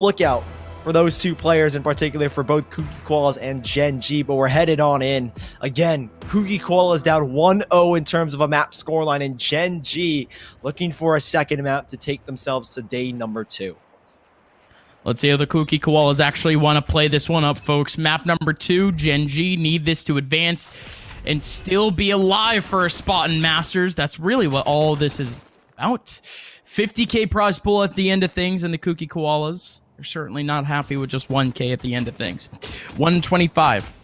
lookout for those two players in particular, for both KOALAS and GENG, but we're headed on in. Again, KOALAS down 1-0 in terms of a map scoreline, and GENG looking for a second map to take themselves to day number 2. Let's see how the KOALAS actually want to play this one up, folks. Map number 2, GENG need this to advance and still be alive for a spot in Masters. That's really what all this is about. 50k prize pool at the end of things, and the KOALAS are certainly not happy with just 1k at the end of things. 125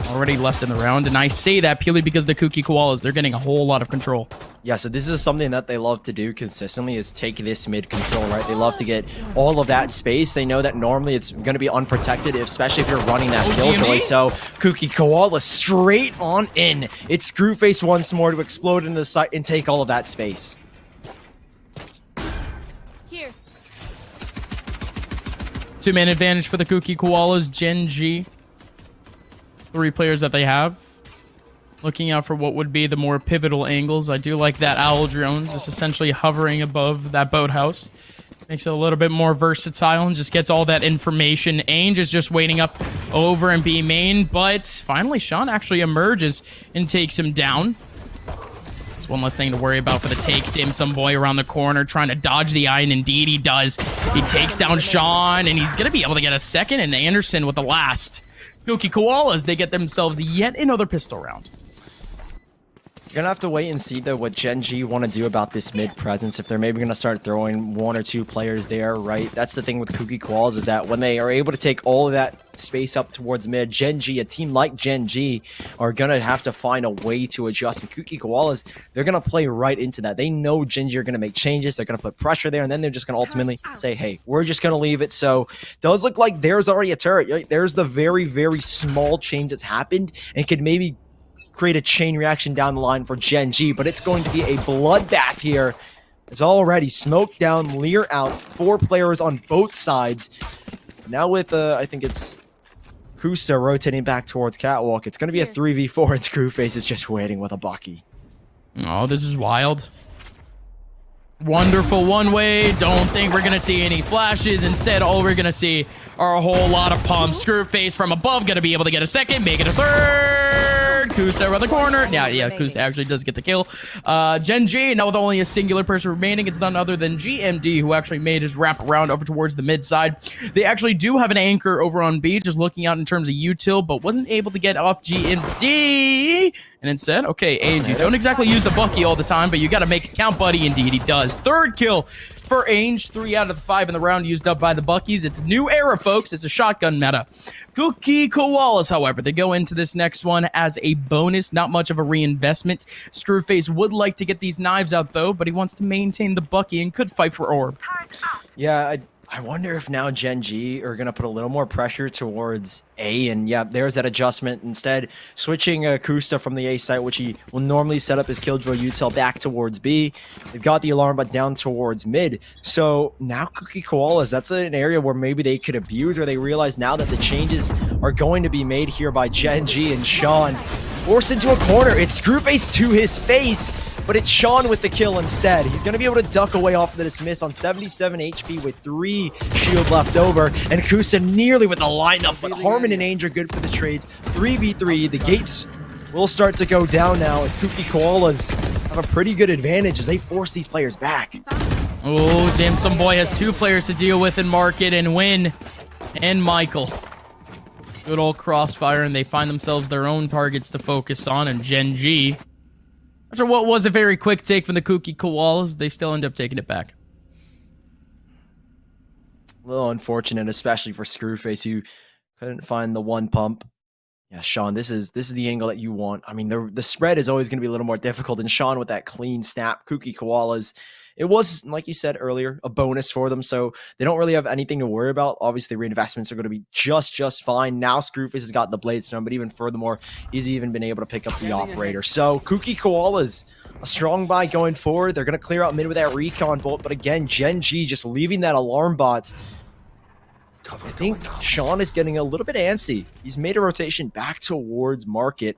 already left in the round, and I say that purely because the KOALAS, they're getting a whole lot of control. Yeah, so this is something that they love to do consistently, is take this mid control, right? They love to get all of that space. They know that normally it's going to be unprotected, especially if you're running that killjoy. So KOALAS straight on in. It's Screwface once more to explode into the site and take all of that space. Here. 2-man advantage for the KOALAS. GENG, 3 players that they have. Looking out for what would be the more pivotal angles. I do like that owl drone, just essentially hovering above that boathouse. Makes it a little bit more versatile and just gets all that information. Ainge is just waiting up over in B main, but finally Sean actually emerges and takes him down. It's one less thing to worry about for the take. Dim some boy around the corner trying to dodge the eye, and indeed he does. He takes down Sean, and he's going to be able to get a second, and Anderson with the last. KOALAS, they get themselves yet another pistol round. You're gonna have to wait and see though what GENG want to do about this mid presence, if they're maybe gonna start throwing 1 or 2 players there, right? That's the thing with KOALAS, is that when they are able to take all of that space up towards mid, GENG, a team like GENG, are gonna have to find a way to adjust. And KOALAS, they're gonna play right into that. They know GENG are gonna make changes, they're gonna put pressure there, and then they're just gonna ultimately say, hey, we're just gonna leave it. So does look like there's already a turret, right? There's the very, very small change that's happened and could maybe create a chain reaction down the line for GENG, but it's going to be a bloodbath here. It's already smoke down, Lear out, 4 players on both sides. Now with, I think it's Kusa rotating back towards Catwalk, it's going to be a 3v4, and Screwface is just waiting with a Bucky. Oh, this is wild. Wonderful one way. Don't think we're gonna see any flashes. Instead, all we're gonna see are a whole lot of pumps. Screwface from above gonna be able to get a second, make it a third. Kusta around the corner. Yeah, Kusta actually does get the kill. GENG, now with only a singular person remaining, it's none other than GMD, who actually made his wrap around over towards the mid side. They actually do have an anchor over on B, just looking out in terms of util, but wasn't able to get off GMD. And instead, okay, Ainge, you don't exactly use the Bucky all the time, but you got to make it count, buddy. Indeed, he does. 3rd kill for Ainge. 3 out of the 5 in the round used up by the Buckies. It's new era, folks. It's a shotgun meta. KOALAS, however, they go into this next one as a bonus. Not much of a reinvestment. Screwface would like to get these knives out, though, but he wants to maintain the Bucky and could fight for orb. Yeah, I wonder if now GENG are going to put a little more pressure towards A, and yeah, there's that adjustment. Instead, switching Kusta from the A site, which he will normally set up his Killjoy util, back towards B. They've got the alarm but down towards mid. So now KOALAS, that's an area where maybe they could abuse, or they realize now that the changes are going to be made here by GENG, and Sean forced into a corner. It's Screwface to his face, but it's Sean with the kill instead. He's going to be able to duck away off the dismiss on 77 HP with 3 shield left over. And Kusa nearly with the lineup, but Harmon and Ainge are good for the trades. 3v3, the gates will start to go down now as KOALAS have a pretty good advantage as they force these players back. Oh, damn, some boy has 2 players to deal with in Market, and Win and Michael. Good old crossfire, and they find themselves their own targets to focus on, and GENG, after what was a very quick take from the KOALAS, they still end up taking it back. A little unfortunate, especially for Screwface, who couldn't find the 1 pump. Yeah, Sean, this is the angle that you want. I mean, the spread is always going to be a little more difficult, and Sean with that clean snap. KOALAS, it was, like you said earlier, a bonus for them, so they don't really have anything to worry about. Obviously, reinvestments are going to be just fine. Now Screwface has got the Blade Stone, but even furthermore, he's even been able to pick up the Operator. So KOALAS, a strong buy going forward. They're going to clear out mid with that recon bolt, but again, GENG just leaving that alarm bot. I think Sean is getting a little bit antsy. He's made a rotation back towards Market.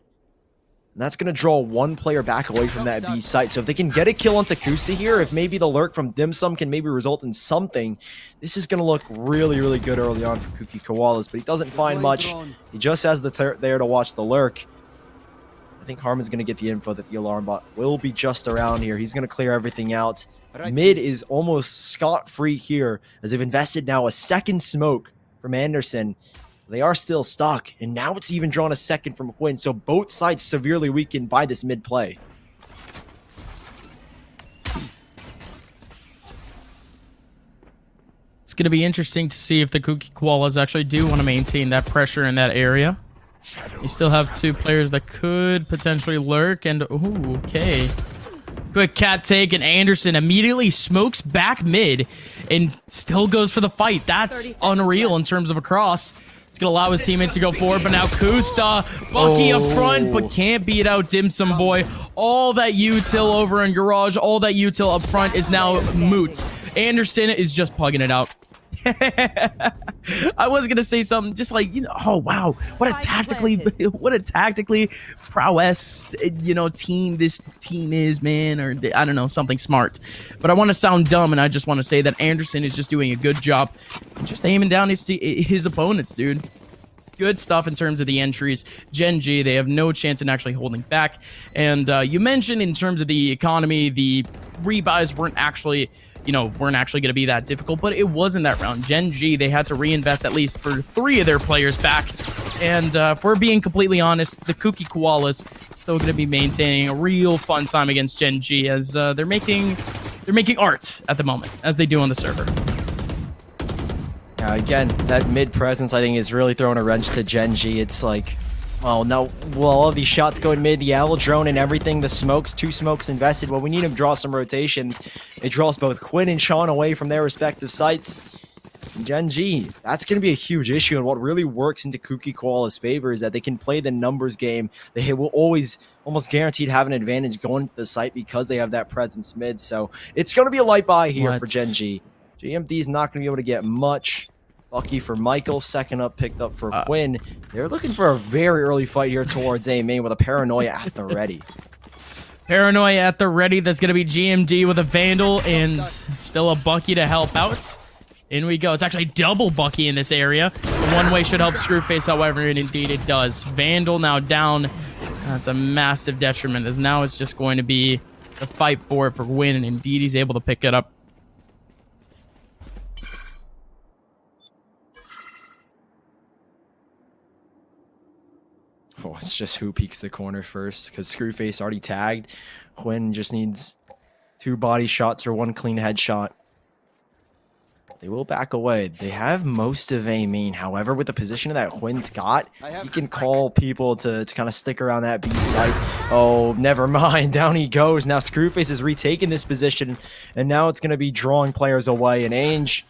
And that's going to draw one player back away from that B site. So if they can get a kill on Takusta here, if maybe the lurk from Dim Sum can maybe result in something, this is going to look really, really good early on for Kuki Koalas. But he doesn't find much. He just has the turret there to watch the lurk. I think Harmon's going to get the info that the alarm bot will be just around here. He's going to clear everything out. Mid is almost scot-free here, as they've invested now a second smoke from Anderson. They are still stuck, and now it's even drawn a second from Quinn, so both sides severely weakened by this mid play. It's going to be interesting to see if the Kuki Koalas actually do want to maintain that pressure in that area. You still have two players that could potentially lurk, and ooh, okay. Quick cat take, and Anderson immediately smokes back mid and still goes for the fight. That's unreal in terms of a cross. It's going to allow his teammates to go forward, but now Kusta, Bucky up front, but can't beat out Dim Sum Boy. All that util over in Garage, all that util up front is now moot. Anderson is just pugging it out. I was gonna say something just like, you know, oh wow, what a tactically prowess, you know, team this team is, man, or I don't know, something smart. But I want to sound dumb, and I just want to say that Anderson is just doing a good job, just aiming down his opponents, dude. Good stuff in terms of the entries. GENG, they have no chance in actually holding back. And you mentioned in terms of the economy, the rebuys weren't actually going to be that difficult, but it wasn't that round. GENG, they had to reinvest at least for 3 of their players back. And if we're being completely honest, the Kuki Koalas still going to be maintaining a real fun time against GENG, as they're making art at the moment, as they do on the server. Again, that mid presence, I think, is really throwing a wrench to GENG. It's like, oh no, well, all of these shots going mid, the owl drone and everything, the smokes, 2 smokes invested. Well, we need him to draw some rotations. It draws both Quinn and Sean away from their respective sites. And GENG, that's going to be a huge issue. And what really works into Kuki Koala's favor is that they can play the numbers game. They will always almost guaranteed have an advantage going to the site because they have that presence mid. So it's going to be a light buy here for GENG. GMD is not going to be able to get much. Lucky for Michael, second up, picked up for Quinn. They're looking for a very early fight here towards A main with a Paranoia at the ready. Paranoia at the ready. That's going to be GMD with a Vandal and still a Bucky to help out. In we go. It's actually double Bucky in this area. The one way should help Screwface, however, and indeed it does. Vandal now down. That's a massive detriment, as now it's just going to be the fight for Quinn, and indeed he's able to pick it up. Oh, it's just who peeks the corner first, because Screwface already tagged. Quinn just needs 2 body shots or 1 clean headshot. They will back away. They have most of A main. However, with the position that Quinn's got, he can call people to kind of stick around that B site. Oh, never mind. Down he goes. Now Screwface has retaken this position, and now it's going to be drawing players away. And Ainge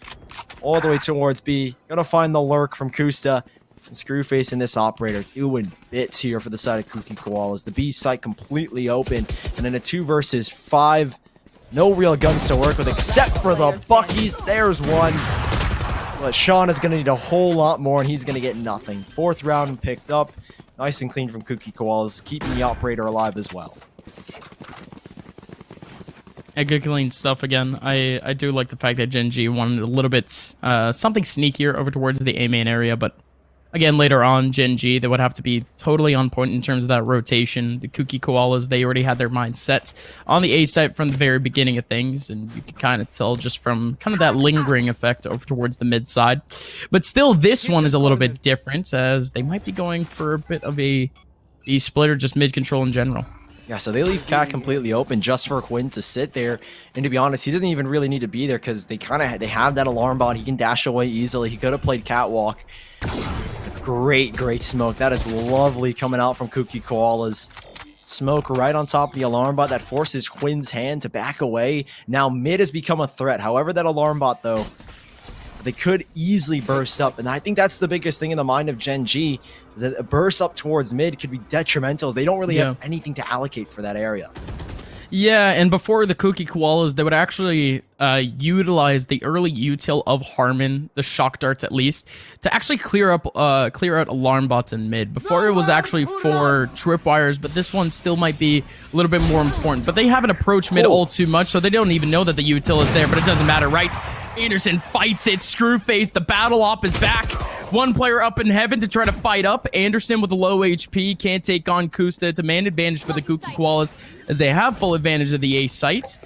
all the way towards B. Going to find the lurk from Kusta. And Screwface and this operator doing bits here for the side of Kuki Koalas. The B site completely open. And in a 2 versus 5, no real guns to work with except for the Buckies. There's one. But Sean is going to need a whole lot more, and he's going to get nothing. 4th round picked up. Nice and clean from Kuki Koalas, keeping the operator alive as well. Yeah, good clean stuff again. I do like the fact that GENG wanted a little bit something sneakier over towards the A main area, but again, later on, GENG, they would have to be totally on point in terms of that rotation. The Kuki Koalas, they already had their mind set on the A site from the very beginning of things, and you can kind of tell just from kind of that lingering effect over towards the mid side. But still, this one is a little bit different, as they might be going for a bit of a split or just mid control in general. Yeah, so they leave Cat completely open just for Quinn to sit there. And to be honest, he doesn't even really need to be there because they have that alarm bot. He can dash away easily. He could have played Catwalk. Great smoke. That is lovely coming out from Kuki Koalas. Smoke right on top of the alarm bot that forces Quinn's hand to back away. Now mid has become a threat. However, that alarm bot, though, they could easily burst up. And I think that's the biggest thing in the mind of GENG, is that a burst up towards mid could be detrimental, as they don't really have anything to allocate for that area. Yeah, and before the Cookie Koalas, they would actually utilize the early util of Harmon, the shock darts at least, to actually clear out alarm bots in mid. Before it was actually for tripwires, but this one still might be a little bit more important. But they haven't approached mid all too much, so they don't even know that the util is there, but it doesn't matter, right? Anderson fights it, Screwface, the battle op is back. One player up in heaven to try to fight up. Anderson with a low HP can't take on Kusta. It's a man advantage for the Cookie Koalas as they have full advantage of the A site.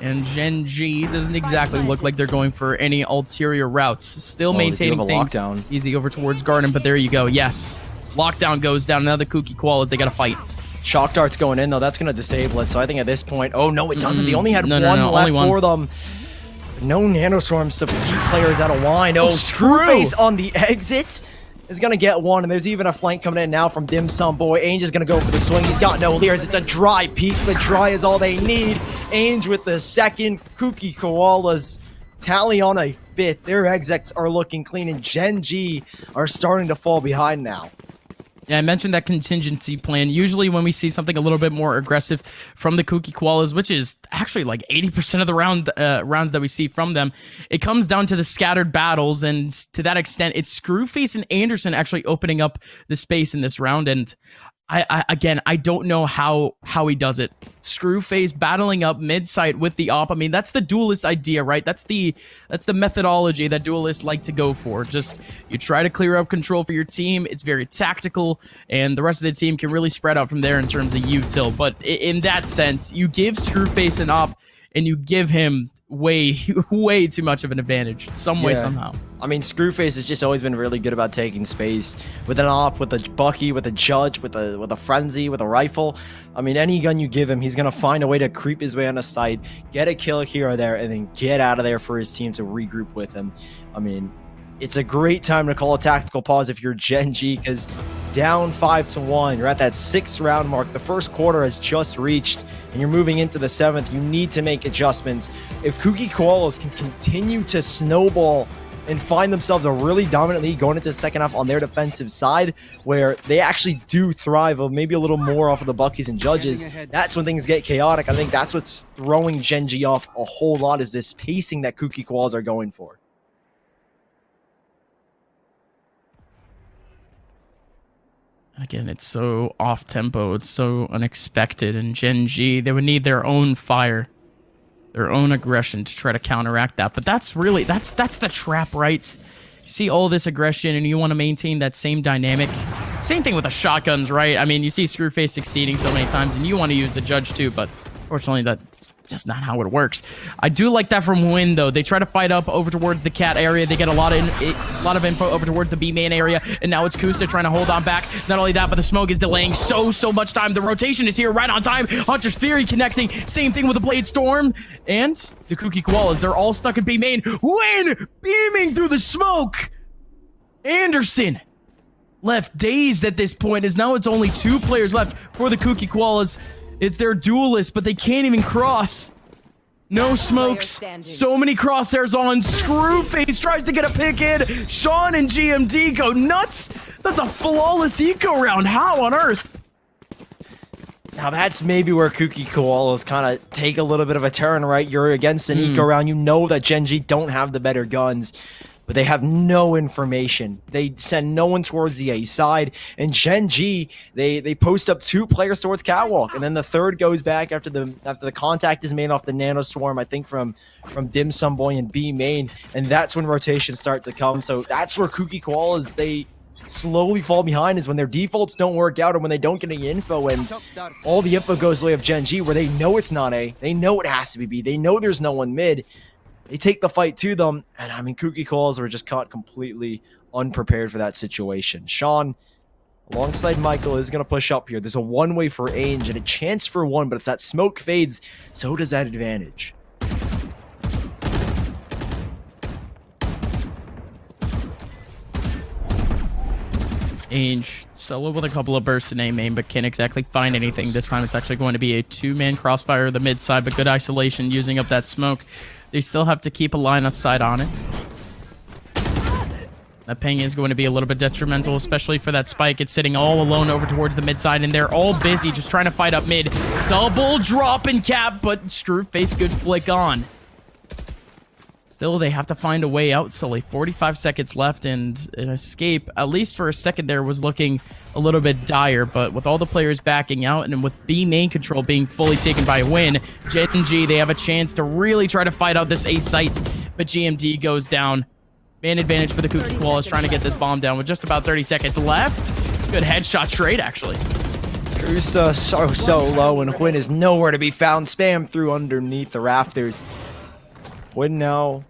And GENG doesn't exactly look like they're going for any ulterior routes. Still maintaining things lockdown. Easy over towards Garden, but there you go. Yes, lockdown goes down. Another Cookie Koalas. They got to fight. Shock dart's going in though. That's going to disable it. So I think at this point, oh no, it doesn't. They only had one left for them. No nanostorms to keep players out of line. Oh, Screwface on the exit is going to get one, and there's even a flank coming in now from Dim Sum Boy. Ainge is going to go for the swing. He's got no leers. It's a dry peek, but dry is all they need. Ainge with the second. Cookie Koalas tally on a fifth. Their exits are looking clean, and GENG are starting to fall behind now. Yeah, I mentioned that contingency plan. Usually when we see something a little bit more aggressive from the Cookie Koalas, which is actually like 80% of the rounds that we see from them, it comes down to the scattered battles, and to that extent, it's Screwface and Anderson actually opening up the space in this round, and I don't know how he does it. Screwface battling up mid-site with the op. I mean, that's the duelist idea, right? That's the methodology that duelists like to go for. Just you try to clear up control for your team. It's very tactical, and the rest of the team can really spread out from there in terms of util. But in that sense, you give Screwface an op, and you give him way too much of an advantage some way somehow. I mean, Screwface has just always been really good about taking space with an op, with a Bucky, with a Judge, with a Frenzy, with a rifle. I mean, any gun you give him, he's gonna find a way to creep his way on a site, get a kill here or there, and then get out of there for his team to regroup with him. I mean, it's a great time to call a tactical pause if you're GENG, because down 5-1, you're at that 6th round mark. The first quarter has just reached, and you're moving into the 7th. You need to make adjustments. If Cookie Koalas can continue to snowball and find themselves a really dominant lead going into the second half on their defensive side, where they actually do thrive maybe a little more off of the Buckies and Judges, that's when things get chaotic. I think that's what's throwing GENG off a whole lot, is this pacing that Cookie Koalas are going for. Again, it's so off-tempo, it's so unexpected, and GENG, they would need their own fire, their own aggression to try to counteract that. But that's really, that's the trap, right? You see all this aggression, and you want to maintain that same dynamic. Same thing with the shotguns, right? I mean, you see Screwface succeeding so many times, and you want to use the Judge too, but unfortunately, that's just not how it works. I do like that from Win, though. They try to fight up over towards the cat area. They get a lot of info over towards the B main area, and now it's Kusta trying to hold on back. Not only that, but the smoke is delaying so much time. The rotation is here right on time. Hunter's Fury connecting. Same thing with the Blade Storm and the Cookie Koalas. They're all stuck in B main. Win beaming through the smoke. Anderson left dazed at this point, as now it's only 2 players left for the Cookie Koalas. It's their duelist, but they can't even cross. No smokes. So many crosshairs on. Screwface tries to get a pick in. Sean and GMD go nuts. That's a flawless eco round. How on earth? Now that's maybe where Cookie Koalas kind of take a little bit of a turn, right? You're against an eco round. You know that GENG don't have the better guns, but they have no information. They send no one towards the A side, and GENG, they post up 2 players towards Catwalk, and then the third goes back after the contact is made off the Nanoswarm, I think from Dim Sum Boy and B main, and that's when rotations start to come. So that's where Cookie Koalas, they slowly fall behind, is when their defaults don't work out, or when they don't get any info, and all the info goes the way of GENG, where they know it's not A, they know it has to be B, they know there's no one mid. They take the fight to them, and I mean, Cookie Koalas were just caught completely unprepared for that situation. Sean, alongside Michael, is going to push up here. There's a one-way for Ainge and a chance for one, but if that smoke fades, so does that advantage. Ainge solo with a couple of bursts in A main, but can't exactly find anything. This time it's actually going to be a 2-man crossfire the mid side, but good isolation using up that smoke. They still have to keep a line of sight on it. That ping is going to be a little bit detrimental, especially for that spike. It's sitting all alone over towards the mid side, and they're all busy just trying to fight up mid. Double drop and cap, but Screwface good flick on. Still, they have to find a way out, Sully. 45 seconds left, and an escape, at least for a second there, was looking a little bit dire. But with all the players backing out, and with B main control being fully taken by Win, GENG, they have a chance to really try to fight out this A site. But GMD goes down. Man advantage for the KOALAS, trying to get this bomb down with just about 30 seconds left. Good headshot trade, actually. Kusta so low, and Quinn is nowhere to be found. Spam through underneath the rafters. Quinn now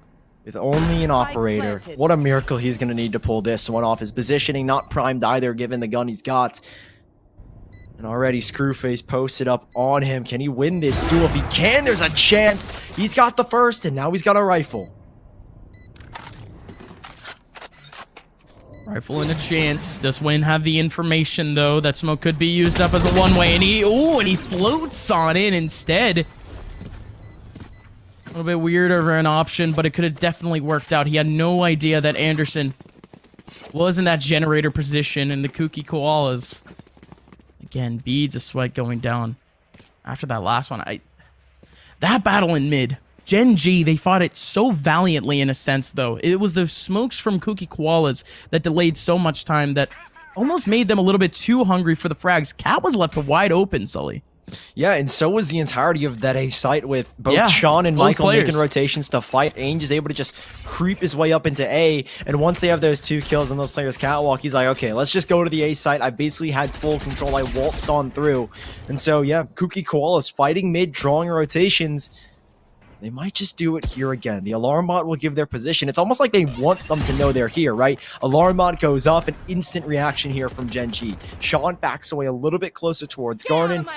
with only an operator. What a miracle he's going to need to pull this one off. His positioning not primed either, given the gun he's got. And already Screwface posted up on him. Can he win this duel? If he can, there's a chance. He's got the first, and now he's got a rifle. Rifle and a chance. Does Win have the information, though? That smoke could be used up as a one-way, and he floats on it instead. A little bit weird over an option, but it could have definitely worked out. He had no idea that Anderson was in that generator position, and the KOALAS. Again, beads of sweat going down. After that last one, that battle in mid. GENG, they fought it so valiantly in a sense, though. It was those smokes from KOALAS that delayed so much time that almost made them a little bit too hungry for the frags. Cat was left wide open, Sully. Yeah, and so was the entirety of that A site with both Sean and Michael making rotations to fight. Ainge is able to just creep his way up into A, and once they have those 2 kills and those players catwalk, he's like, okay, let's just go to the A site. I basically had full control. I waltzed on through. And so, yeah, KOALAS fighting mid, drawing rotations. They might just do it here again. The alarm bot will give their position. It's almost like they want them to know they're here, right? Alarm bot goes off, an instant reaction here from GENG. Sean backs away a little bit closer towards Garden.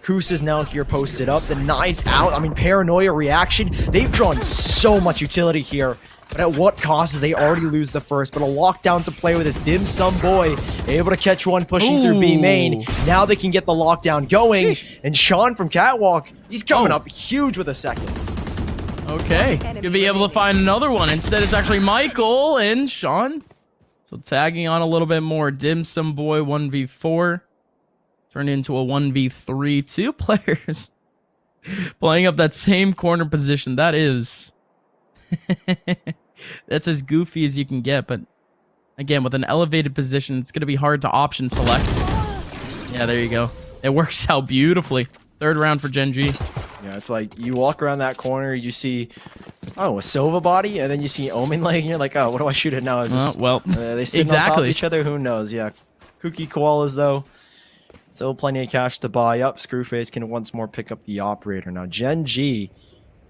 Koos is now here posted up. The knives out. I mean, paranoia reaction. They've drawn so much utility here. But at what cost as they already lose the first? But a lockdown to play with this dim sum boy. Able to catch one pushing through B main. Now they can get the lockdown going. And Sean from Catwalk, he's coming up huge with a second. Okay, you'll be able to find another one. Instead, it's actually Michael and Sean. So tagging on a little bit more. Dim Sum Boy 1v4. Turned into a 1v3. 2 players playing up that same corner position. That is... that's as goofy as you can get. But again, with an elevated position, it's going to be hard to option select. Yeah, there you go. It works out beautifully. 3rd round for GENG. Yeah, it's like you walk around that corner, you see, oh, a Sova body, and then you see Omen leg, and you're like, oh, what do I shoot at now? Is this, they sit on top of each other? Who knows? Yeah, KOALAS, though, still plenty of cash to buy up. Screwface can once more pick up the operator. Now, GENG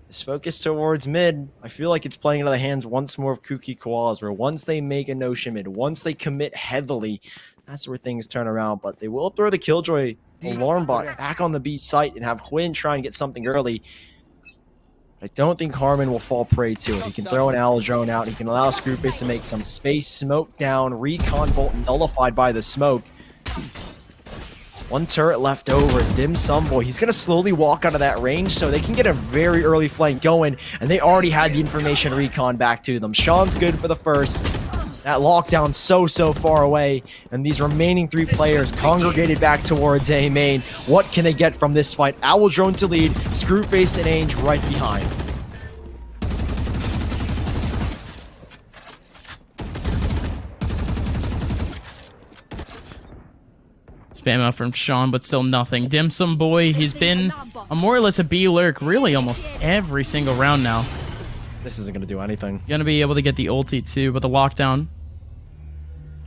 is focused towards mid. I feel like it's playing into the hands once more of KOALAS, where once they make a notion mid, once they commit heavily, that's where things turn around. But they will throw the Killjoy alarm bot back on the B site and have Quinn try and get something early. I don't think Harmon will fall prey to it. He can throw an Owl drone out. He can allow Screwface to make some space. Smoke down. Recon bolt nullified by the smoke. One turret left over is Dim Sum Boy. He's going to slowly walk out of that range so they can get a very early flank going, and they already had the information recon back to them. Sean's good for the first. That lockdown so far away, and these remaining 3 players congregated back towards A main. What can they get from this fight? Owl drone to lead, Screwface and Ainge right behind. Spam out from Sean, but still nothing. Dim Sum Boy, he's been more or less a B lurk really almost every single round now. This isn't going to do anything. Gonna be able to get the ulti too, but the lockdown.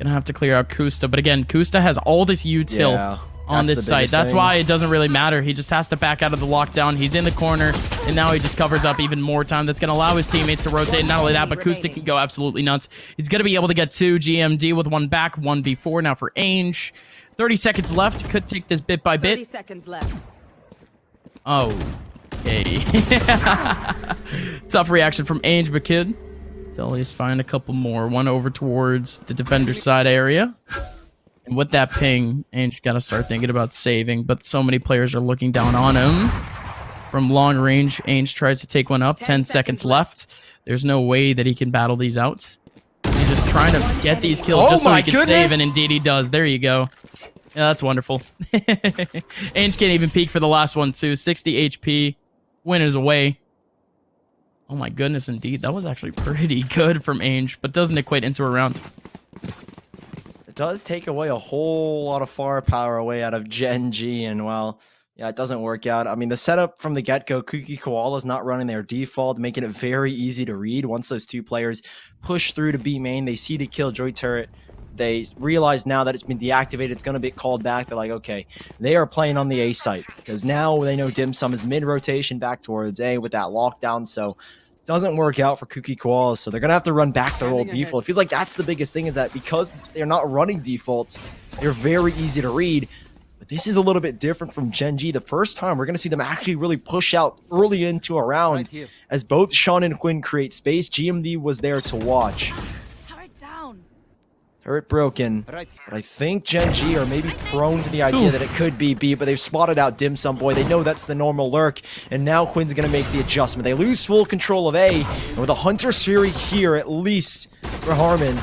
Gonna have to clear out Kusta, but again, Kusta has all this util on this site. That's why it doesn't really matter. He just has to back out of the lockdown. He's in the corner, and now he just covers up even more time. That's gonna allow his teammates to rotate. Not only that, but Kusta can go absolutely nuts. He's gonna be able to get 2 GMD with 1 back, 1v4 now for Ainge. 30 seconds left. Could take this bit by bit. 30 seconds left. Oh. Okay. Tough reaction from Ainge, but kid. So let's find a couple more. One over towards the defender side area. And with that ping, Ainge got to start thinking about saving, but so many players are looking down on him. From long range, Ainge tries to take one up. 10 seconds left. There's no way that he can battle these out. He's just trying to get these kills Oh just so my he can goodness! save, and indeed he does. There you go. Yeah, that's wonderful. Ainge can't even peek for the last one, too. 60 HP. Win is away. Oh my goodness, indeed. That was actually pretty good from Ainge, but doesn't equate into a round. It does take away a whole lot of firepower away out of GENG, and well, yeah, it doesn't work out. I mean, the setup from the get-go, KOALAS not running their default, making it very easy to read. Once those two players push through to B main, they see the Killjoy turret. They realize now that it's been deactivated, it's going to be called back. They're like, okay, they are playing on the A site because now they know Dim Sum is mid-rotation back towards A with that lockdown, so doesn't work out for KOALAS, so they're going to have to run back their old default. It feels like that's the biggest thing, is that because they're not running defaults, they're very easy to read. But this is a little bit different from GENG. The first time we're going to see them actually really push out early into a round as both Sean and Quinn create space. GMD was there to watch. Turret broken, but I think GENG are maybe prone to the idea that it could be B, but they've spotted out Dim Sum Boy. They know that's the normal lurk, and now Quinn's going to make the adjustment. They lose full control of A, and with a Hunter's Fury here, at least for Harmon,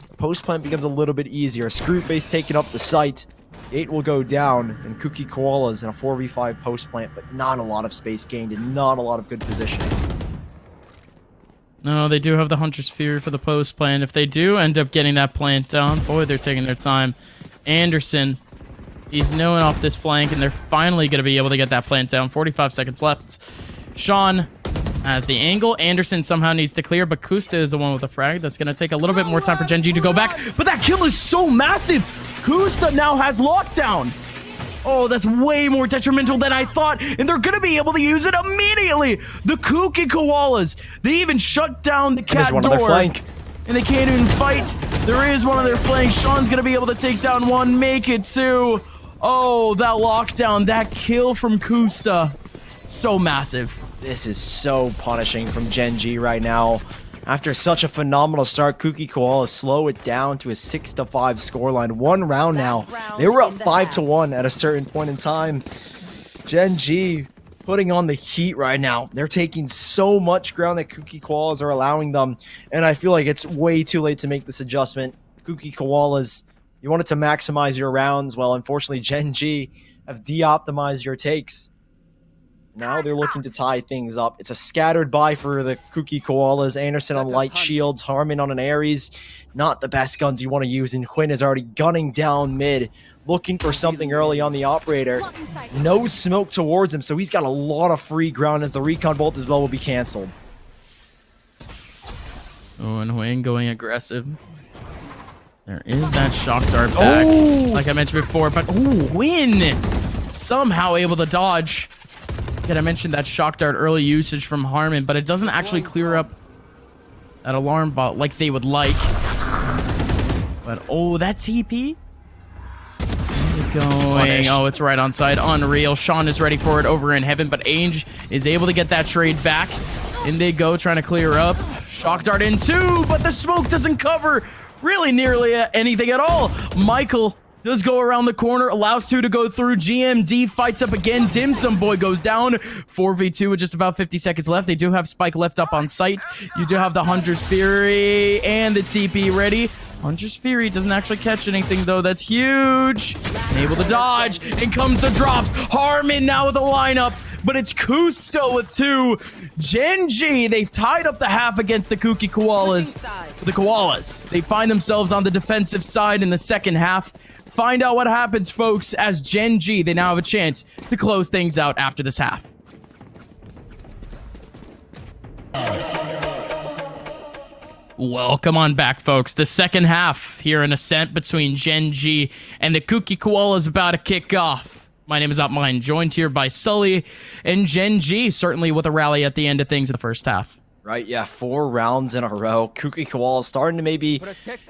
the post plant becomes a little bit easier. Screwface taking up the site. 8 will go down, and KOALAS in a 4v5 post plant, but not a lot of space gained and not a lot of good positioning. No, they do have the Hunter's Fury for the post plant. If they do end up getting that plant down, boy, they're taking their time. Anderson, he's knowing off this flank, and they're finally going to be able to get that plant down. 45 seconds left. Sean has the angle. Anderson somehow needs to clear, but Kusta is the one with the frag. That's going to take a little bit more time for GENG to go back, but that kill is so massive. Kusta now has lockdown. Oh, that's way more detrimental than I thought, and they're going to be able to use it immediately. The KOALAS, they even shut down the cat door, and they can't even fight. There is one of their flanks. Sean's going to be able to take down one, make it two. Oh, that lockdown, that kill from Kusta, so massive. This is so punishing from GENG right now. After such a phenomenal start, KOALAS slow it down to a 6-5 scoreline. One round now. They were up 5-1 at a certain point in time. GENG putting on the heat right now. They're taking so much ground that KOALAS are allowing them, and I feel like it's way too late to make this adjustment. KOALAS, you wanted to maximize your rounds. Well, unfortunately, GENG have de-optimized your takes. Now they're looking to tie things up. It's a scattered buy for the KOALAS. Anderson on light shields, Harmon on an Ares. Not the best guns you want to use, and Quinn is already gunning down mid, looking for something early on the operator. No smoke towards him, so he's got a lot of free ground as the recon bolt as well will be canceled. Oh, and Huang going aggressive. There is that shock dart back, like I mentioned before, but Win somehow able to dodge. Again, I mentioned that shock dart early usage from Harmon, but it doesn't actually clear up that alarm bot like they would like. But that TP? How's it going? Oh, it's right on side. Unreal. Sean is ready for it over in heaven, but Ainge is able to get that trade back. In they go, trying to clear up. Shock dart in two, but the smoke doesn't cover really nearly anything at all. Michael does go around the corner, allows 2 to go through. GMD fights up again. Dim Sum Boy goes down. 4v2 with just about 50 seconds left. They do have Spike left up on site. You do have the Hunter's Fury and the TP ready. Hunter's Fury doesn't actually catch anything, though. That's huge. And able to dodge. And comes the drops. Harmon now with the lineup. But it's Kusto with 2. GENG, they've tied up the half against the KOALAS. The KOALAS, they find themselves on the defensive side in the second half. Find out what happens, folks, as GENG, they now have a chance to close things out after this half. Welcome on back, folks. The second half here in Ascent between GENG and the KOALAS about to kick off. My name is Upmine, joined here by Sully and GENG, certainly with a rally at the end of things in the first half. Right, yeah, 4 rounds in a row. KOALAS starting to maybe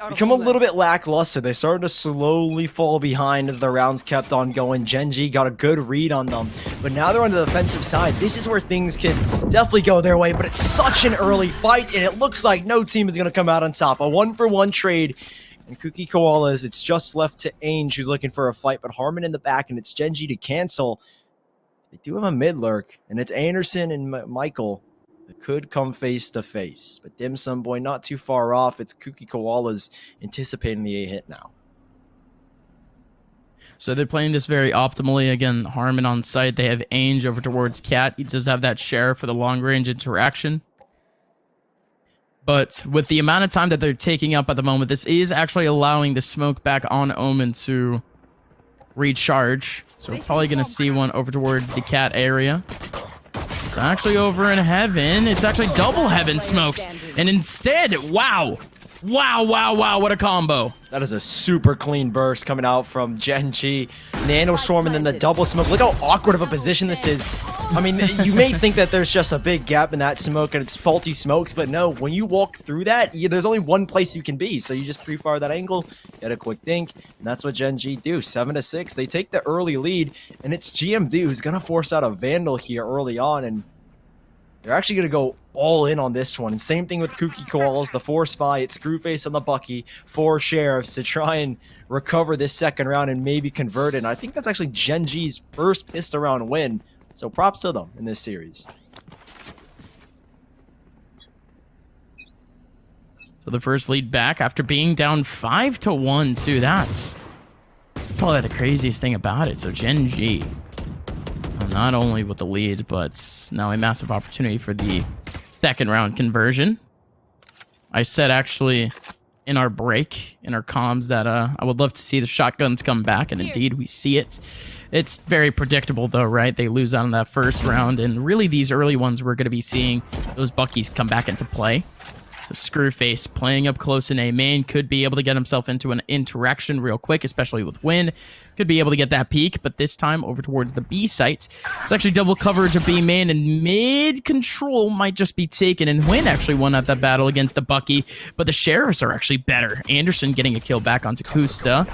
become a little bit lackluster. They started to slowly fall behind as the rounds kept on going. GENG got a good read on them, but now they're on the defensive side. This is where things can definitely go their way, but it's such an early fight, and it looks like no team is going to come out on top. A 1-for-1 trade, and KOALAS, it's just left to Ainge, who's looking for a fight, but Harmon in the back, and it's GENG to cancel. They do have a mid lurk, and it's Anderson and Michael. that could come face to face. But Dim Sum Boy not too far off. It's Kooky Koalas anticipating the A hit now. So they're playing this very optimally. Again, Harmon on site. They have Ainge over towards Cat. He does have that share for the long-range interaction. But with the amount of time that they're taking up at the moment, this is actually allowing the smoke back on Omen to recharge. So we're probably going to see one over towards the Cat area. It's actually over in Heaven. It's actually double Heaven smokes. And instead, wow. Wow, what a combo. That is a super clean burst coming out from GENG. Nano Storm and then the double smoke. Look how awkward of a position this is. I mean, you may think that there's just a big gap in that smoke and it's faulty smokes, but no, when you walk through that, there's only one place you can be. So you just pre-fire that angle, get a quick think, and that's what GENG do. 7-6. They take the early lead, and it's GMD who's going to force out a Vandal here early on, and they're actually going to go all in on this one. And same thing with Kooky Koalas, the 4 spy, it's Screwface and the Bucky, 4 sheriffs to try and recover this second round and maybe convert it. And I think that's actually GENG's first pistol round win. So props to them in this series. So the first lead back after being down 5-1 too. That's probably the craziest thing about it. So GENG, not only with the lead, but now a massive opportunity for the second round conversion. I said actually in our break, in our comms, that I would love to see the shotguns come back, and indeed we see it. It's very predictable though, right? They lose out on that first round, and really these early ones we're going to be seeing those Buckies come back into play. So Screwface playing up close in A main could be able to get himself into an interaction real quick, especially with Win. Could be able to get that peek, but this time over towards the B site. It's actually double coverage of B main, and mid control might just be taken. And Win actually won out that battle against the Bucky, but the Sheriffs are actually better. Anderson getting a kill back onto Kusta.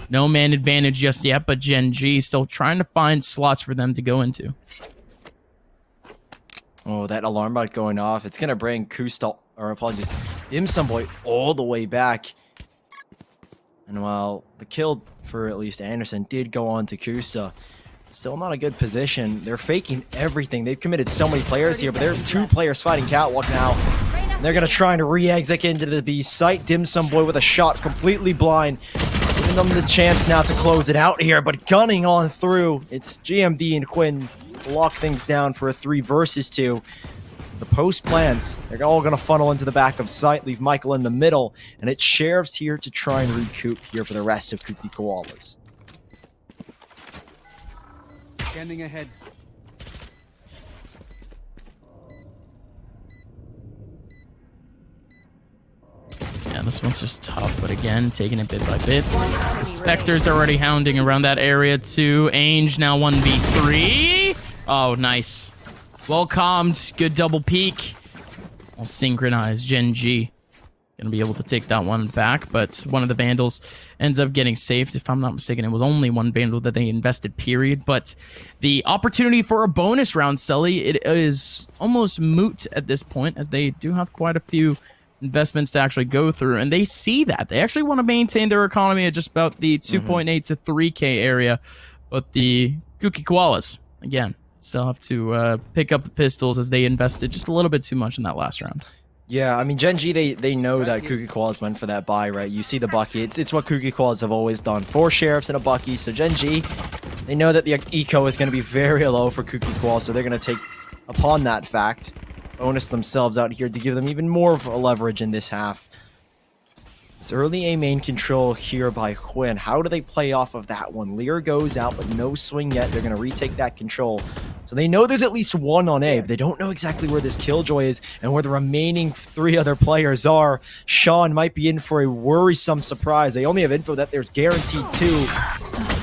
No man advantage just yet, but GENG still trying to find slots for them to go into. Oh, that alarm bot going off. It's going to bring Kusta, or apologies, Dim Sum Boy all the way back. And while the kill for at least Anderson did go on to Kusta, still not a good position. They're faking everything. They've committed so many players here, but there are 2 players fighting Catwalk now. And they're going to try and re-exit into the B site. Dim Sum Boy with a shot completely blind. Giving them the chance now to close it out here, but gunning on through. It's GMD and Quinn lock things down for a 3 versus 2. The post plans, they're all going to funnel into the back of site, leave Michael in the middle, and it's Sheriffs here to try and recoup here for the rest of Kooky Koalas. Scanning ahead. Yeah, this one's just tough, but again, taking it bit by bit. The Spectres are already hounding around that area too. Ainge now 1v3. Oh, nice. Well calmed. Good double peek. All synchronized. GENG gonna be able to take that one back, but one of the Vandals ends up getting saved. If I'm not mistaken, it was only one Vandal that they invested, period. But the opportunity for a bonus round, Sully, it is almost moot at this point, as they do have quite a few investments to actually go through, and they see that. They actually want to maintain their economy at just about the 2.8 to 3K area, but the Kooky Koalas, again, still have to pick up the pistols as they invested just a little bit too much in that last round. Yeah, I mean, GENG, they know that Kooky Koalas went for that buy, right? You see the Bucky. It's what Kooky Koalas have always done. 4 Sheriffs and a Bucky, so GENG, they know that the eco is going to be very low for Kooky Koalas, so they're going to take upon that fact, bonus themselves out here to give them even more of a leverage in this half. It's early A main control here by Quinn. How do they play off of that one? Lear goes out, but no swing yet. They're going to retake that control. So they know there's at least 1 on A, but they don't know exactly where this Killjoy is and where the remaining 3 other players are. Sean might be in for a worrisome surprise. They only have info that there's guaranteed 2.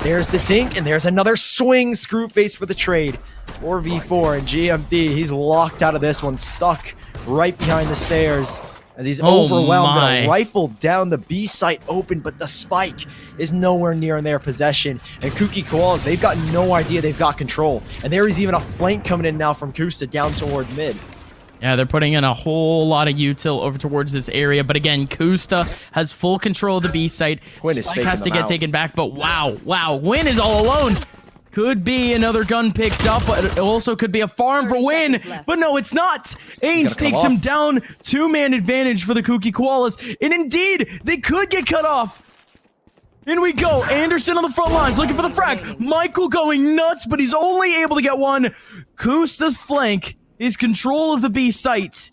There's the dink, and there's another swing. Screwface for the trade. 4v4, and GMD, he's locked out of this one, stuck right behind the stairs as he's overwhelmed and rifle down the B site open, but the spike is nowhere near in their possession. And Kooky Koalas, they've got no idea they've got control. And there is even a flank coming in now from Kusta down towards mid. Yeah, they're putting in a whole lot of util over towards this area, but again, Kusta has full control of the B site. Quinn is Spike has to get taken back, but wow, Win is all alone. Could be another gun picked up, but it also could be a farm for win. But no, it's not. Ainge takes him down. 2-man advantage for the Kooky Koalas. And indeed, they could get cut off. In we go. Anderson on the front lines looking for the frag. Michael going nuts, but he's only able to get one. Kusta's flank is control of the B site.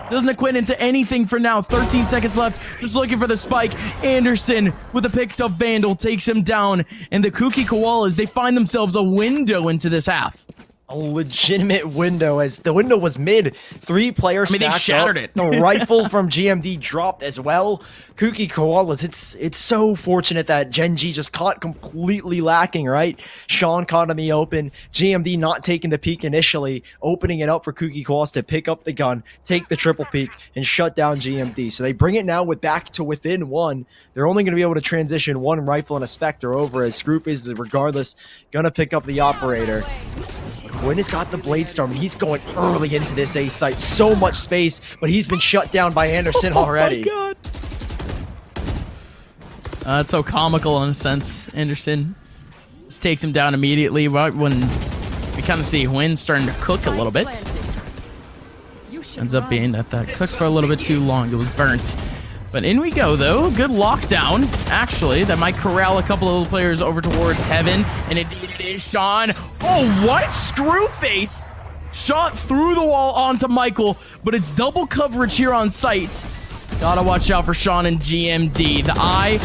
Doesn't equate into anything for now. 13 seconds left. Just looking for the spike. Anderson with a picked up Vandal takes him down. And the Kooky Koalas, they find themselves a window into this half. A legitimate window, as the window was mid. 3 players they shattered up. it. The rifle from GMD dropped as well. Kooky Koalas, it's so fortunate that GENG just caught completely lacking, right? Sean caught in the open. GMD not taking the peek initially, opening it up for Kooky Koalas to pick up the gun, take the triple peek, and shut down GMD. So they bring it now with back to within 1. They're only going to be able to transition 1 rifle and a Spectre over, as Screwface is regardless going to pick up the operator. Quinn has got the Blade Storm, and he's going early into this A site. So much space, but he's been shut down by Anderson already. Oh my God. It's so comical in a sense. Anderson just takes him down immediately right when we kind of see Quinn starting to cook a little bit. Ends up being that cooked for a little bit too long. It was burnt. But in we go, though. Good lockdown, actually. That might corral a couple of players over towards Heaven. And indeed it is Sean. Oh, what? Screwface shot through the wall onto Michael. But it's double coverage here on site. Gotta watch out for Sean and GMD. The eye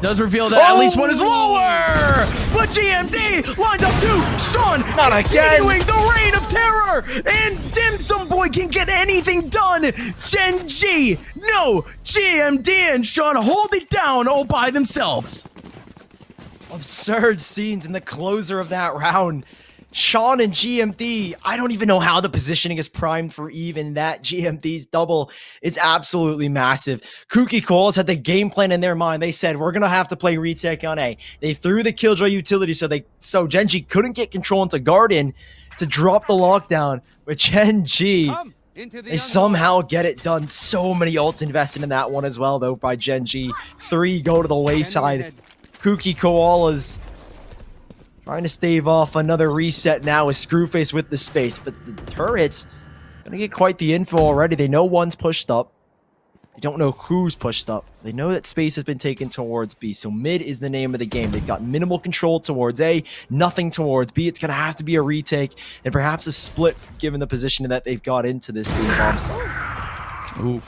does reveal that at least one is lower. But GMD lined up too. Sean not again. Continuing the reign of terror. And Dim Sum Boy can get anything done. GENG. No. GMD and Sean hold it down all by themselves. Absurd scenes in the closer of that round. Sean and GMD, I don't even know how the positioning is primed for even that. GMD's double is absolutely massive. Kooky Koalas had the game plan in their mind. They said, we're going to have to play retake on A. They threw the Killjoy utility so GENG couldn't get control into Garden to drop the lockdown. But GENG, they somehow get it done. So many ults invested in that one as well, though, by GENG. 3 go to the wayside. Kooky Koalas trying to stave off another reset now with Screwface with the space. But the turret's going to get quite the info already. They know one's pushed up. They don't know who's pushed up. They know that space has been taken towards B. So mid is the name of the game. They've got minimal control towards A, nothing towards B. It's going to have to be a retake and perhaps a split given the position that they've got into this game bomb site. Oof.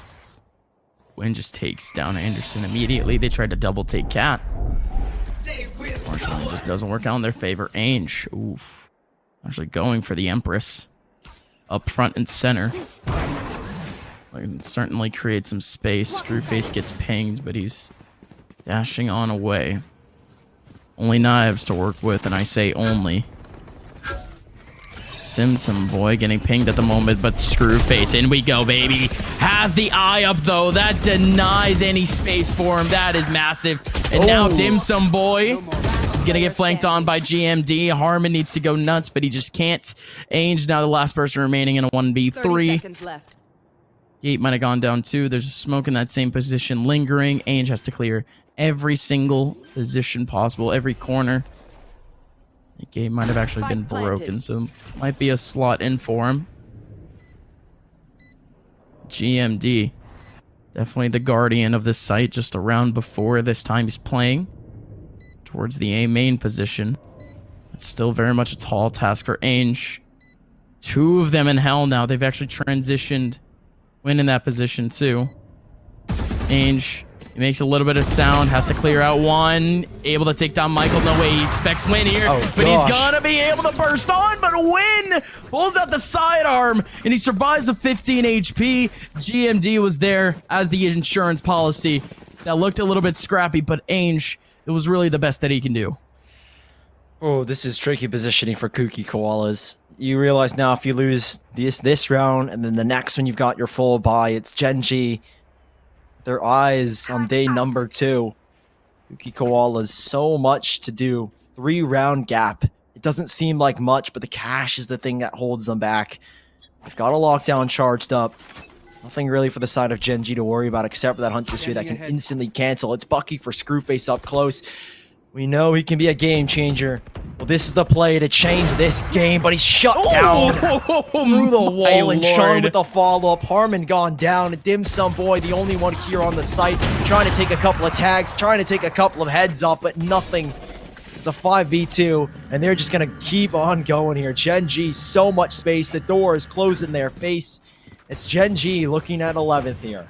Win just takes down Anderson immediately. They tried to double take Cat. Unfortunately, just doesn't work out in their favor. Ainge, oof. Actually going for the Empress. Up front and center. Certainly create some space. Screwface gets pinged, but he's dashing on away. Only knives to work with, and I say only. Dim Sum Boy getting pinged at the moment, but Screwface, in we go, baby. Has the eye up, though. That denies any space for him. That is massive. And now Dim Sum Boy is going to get flanked on by GMD. Harmon needs to go nuts, but he just can't. Ainge now the last person remaining in a 1v3. Gate might have gone down too. There's a smoke in that same position lingering. Ainge has to clear every single position possible, every corner. The gate might have actually been broken, so might be a slot in for him. GMD, definitely the guardian of this site. Just a round before this time he's playing towards the A main position. It's still very much a tall task for Ainge. 2 of them in hell now. They've actually transitioned. Win in that position too. Ainge, he makes a little bit of sound, has to clear out one. Able to take down Michael. No way he expects Win here, but he's gonna be able to burst on. But Win pulls out the sidearm and he survives with 15 HP. GMD was there as the insurance policy. That looked a little bit scrappy, but Ainge, it was really the best that he can do. Oh, this is tricky positioning for Kooky Koalas. You realize now if you lose this round and then the next one you've got your full buy, it's GENG. Their eyes on day number 2. Kooky Koalas, so much to do. 3-round gap. It doesn't seem like much, but the cash is the thing that holds them back. They've got a lockdown charged up. Nothing really for the side of GENG to worry about except for that Hunter Sphere that can instantly cancel. It's Bucky for Screwface up close. We know he can be a game changer. Well, this is the play to change this game, but he's shut down through the wall, and Sean with the follow-up. Harmon gone down. Dim Sum Boy, the only one here on the site, trying to take a couple of tags, trying to take a couple of heads up, but nothing. It's a 5v2, and they're just going to keep on going here. Gen G, so much space. The door is closed in their face. It's Gen G looking at 11th here.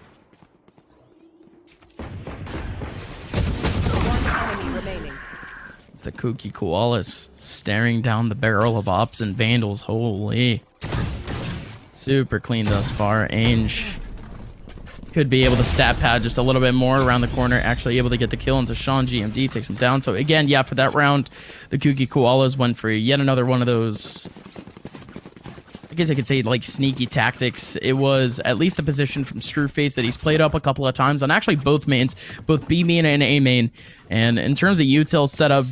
The Kooky Koalas staring down the barrel of Ops and Vandals. Holy. Super clean thus far. Ainge could be able to stat pad just a little bit more around the corner. Actually able to get the kill into Sean. GMD takes him down. So again, yeah, for that round, the Kooky Koalas went for yet another one of those, I guess I could say, like, sneaky tactics. It was at least the position from Screwface that he's played up a couple of times on actually both mains, both B main and A main. And in terms of util setup,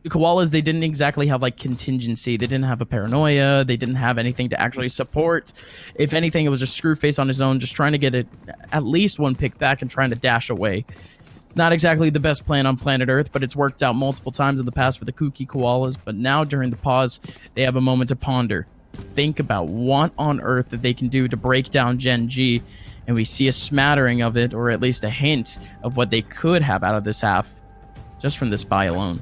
the Koalas, they didn't exactly have like contingency. They didn't have a paranoia. They didn't have anything to actually support. If anything, it was just Screwface on his own, just trying to get it at least one pick back and trying to dash away. It's not exactly the best plan on planet Earth, but it's worked out multiple times in the past for the Kooky Koalas. But now during the pause, they have a moment to ponder. Think about what on earth that they can do to break down Gen G. And we see a smattering of it, or at least a hint of what they could have out of this half, just from this buy alone.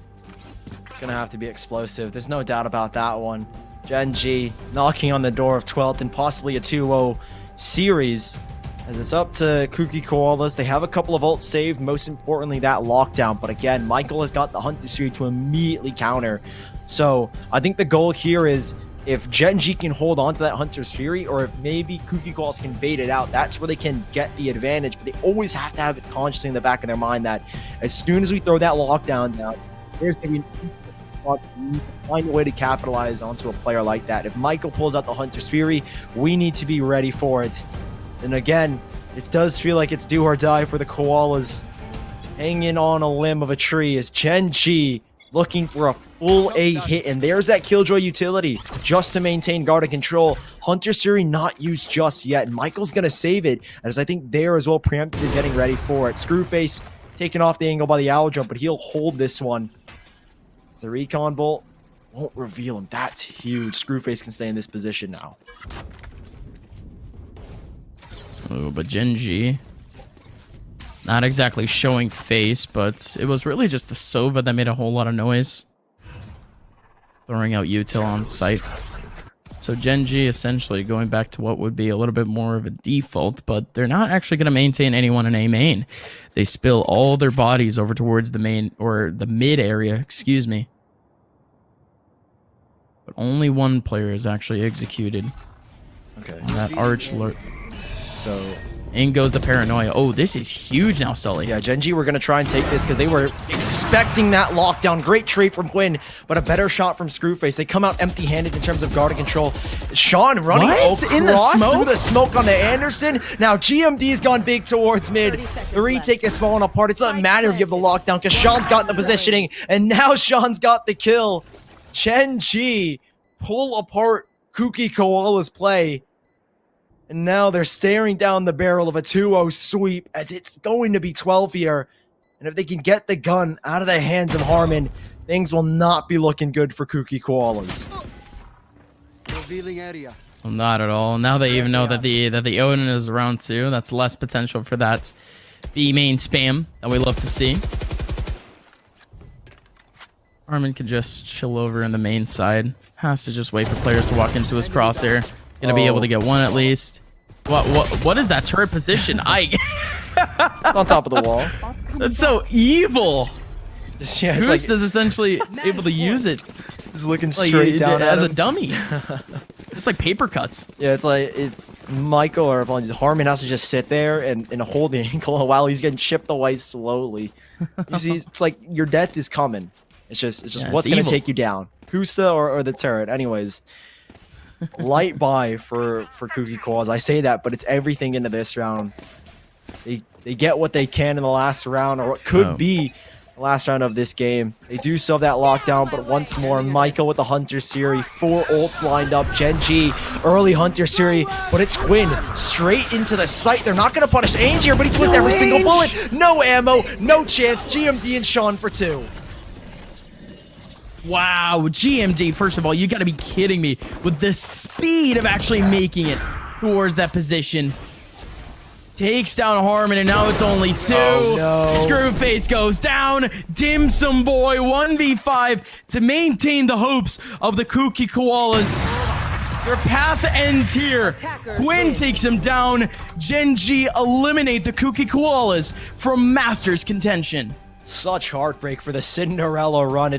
It's going to have to be explosive. There's no doubt about that one. Gen G knocking on the door of 12th and possibly a 2-0 series. As it's up to Kooky Koalas. They have a couple of ults saved. Most importantly, that lockdown. But again, Michael has got the Hunter Fury to immediately counter. So I think the goal here is if Gen G can hold on to that Hunter's Fury, or if maybe Kooky Koalas can bait it out, that's where they can get the advantage. But they always have to have it consciously in the back of their mind that as soon as we throw that lockdown down, there's going to be find a way to capitalize onto a player like that. If Michael pulls out the Hunter's Fury, we need to be ready for it. And again, it does feel like it's do or die for the Koalas. Hanging on a limb of a tree is Gen G looking for a full A hit, and there's that Killjoy utility just to maintain guard and control. Hunter's Fury not used just yet, and Michael's going to save it, as I think they're as well preemptively getting ready for it. Screwface taken off the angle by the owl jump, but he'll hold this one. The recon bolt won't reveal him. That's huge. Screwface can stay in this position now. Oh, but Gen G, not exactly showing face, but it was really just the Sova that made a whole lot of noise. Throwing out util on site. So Gen G essentially going back to what would be a little bit more of a default, but they're not actually going to maintain anyone in A main. They spill all their bodies over towards the main, or the mid area, excuse me. But only one player is actually executed. Okay. On that arch lurk. So in goes the paranoia. Oh, this is huge now, Sully. yeah, Gen G were going to try and take this because they were expecting that lockdown. Great trade from Quinn, but a better shot from Screwface. They come out empty-handed in terms of guard and control. Sean running across in the smoke? through the smoke on the Anderson. Now GMD's gone big towards mid. The retake is falling apart. It doesn't matter if you have the lockdown because Sean's got the positioning, and now Sean's got the kill. Gen G pull apart Kooky Koala's play. And now they're staring down the barrel of a 2-0 sweep as it's going to be 12 here. And if they can get the gun out of the hands of Harmon, things will not be looking good for Kooky Koalas. Revealing area. Well, not at all. Now they even know that the Odin is around too. That's less potential for that B main spam that we love to see. Harmon can just chill over in the main side. Has to just wait for players to walk into his crosshair. Gonna be able to get one at least. What is that turret position? It's on top of the wall. That's so evil. Yeah, it's Goose is essentially able to use it. Just looking straight down as at a him. dummy. It's like paper cuts. Yeah, it's like Michael or Harmon has to just sit there and hold the ankle while he's getting chipped away slowly. You see, it's like your death is coming. It's just what's gonna take you down, Kusta or the turret. Anyways, light buy for Kooky Koalas. I say that, but it's everything into this round. They get what they can in the last round, or what could be the last round of this game. They do still have that lockdown, but once more, Michael with the Hunter Fury, 4 ults lined up. Gen G, early Hunter Fury, but it's Quinn straight into the site. They're not going to punish Ainge here, but he's with every single bullet. No ammo, no chance. GMD and Sean for 2. Wow, GMD, first of all, you gotta be kidding me with the speed of actually making it towards that position. Takes down Harmon, and now it's only 2. Oh, no. Screwface goes down. Dim Sum Boy 1v5 to maintain the hopes of the Kooky Koalas. Their path ends here. Quinn takes him down. GENG eliminate the Kooky Koalas from Masters contention. Such heartbreak for the Cinderella run.